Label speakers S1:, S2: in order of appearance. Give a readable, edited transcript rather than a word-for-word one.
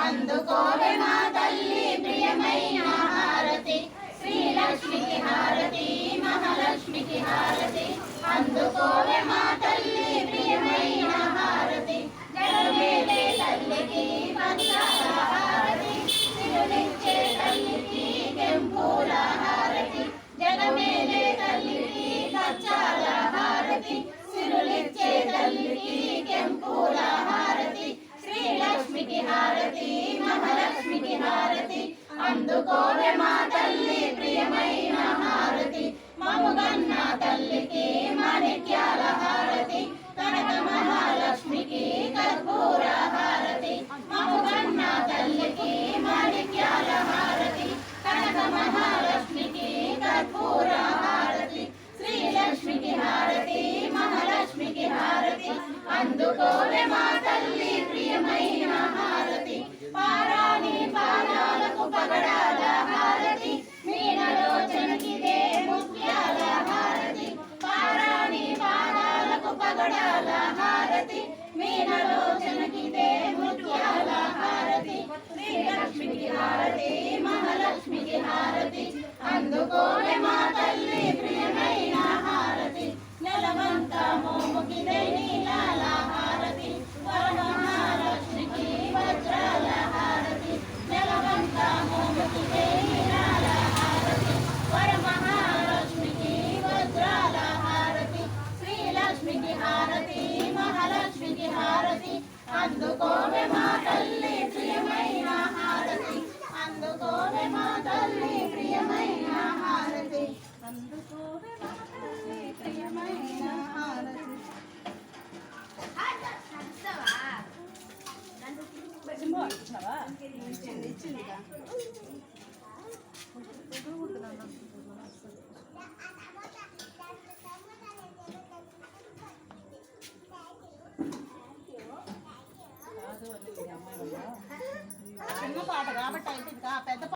S1: అందుకోవే మా తల్లి ప్రియమైన హారతి శ్రీలక్ష్మికి హారతి మహాలక్ష్మికి హారతి అందుకోవే మా తల్లి ప్రియమైన హారతి జగమేలే తల్లికి పంచాల హారతి సిరులిచ్చే తల్లికి కెంపుల హారతి జగమేలే తల్లికి పంచాల హారతి సిరులిచ్చే తల్లికి కెంపుల హారతి శ్రీలక్ష్మికి హారతి మహాలక్ష్మికి హారతి అందుకోవే మా తల్లి ప్రియమైన హారతి మముగన్న తల్లికి మాణిక్యాల హారతి కనక మహాలక్ష్మికి కర్పూర హారతి మముగన్న తల్లికి మాణిక్యాల హారతి కనక మహాలక్ష్మికి కర్పూర హారతి శ్రీలక్ష్మికి హారతి మహాలక్ష్మికి హారతి అందుకోవే మా తల్లి ప్రియమైన హారతి పారాణి పాదాలకు పగడాల హారతి మీనలోచనకిదే ముత్యాల హారతి పారాణి పాదాలకు పగడాల హారతి మీనలోచనకిదే ముత్యాల హారతి శ్రీలక్ష్మికి హారతి మహాలక్ష్మికి హారతి అందుకోవే మా తల్లి ప్రియమైన హారతి నెలవంత మోముకిదే నీలాల హారతి వరమహాలక్ష్మికి వజ్రాల హారతి నెలవంత మోముకిదే నీలాల హారతి వరమహాలక్ష్మికి వజ్రాల హారతి శ్రీలక్ష్మికి హారతి మహాలక్ష్మికి హారతి అందుకోవే మా తల్లి ప్రియమైన హారతి అందుకోవే మా తల్లి ప్రియమైన హారతి అందుకోవే మా తల్లి ప్రియమైన హారతి చిన్న పాట కాబట్టి అయితే ఇంకా పెద్ద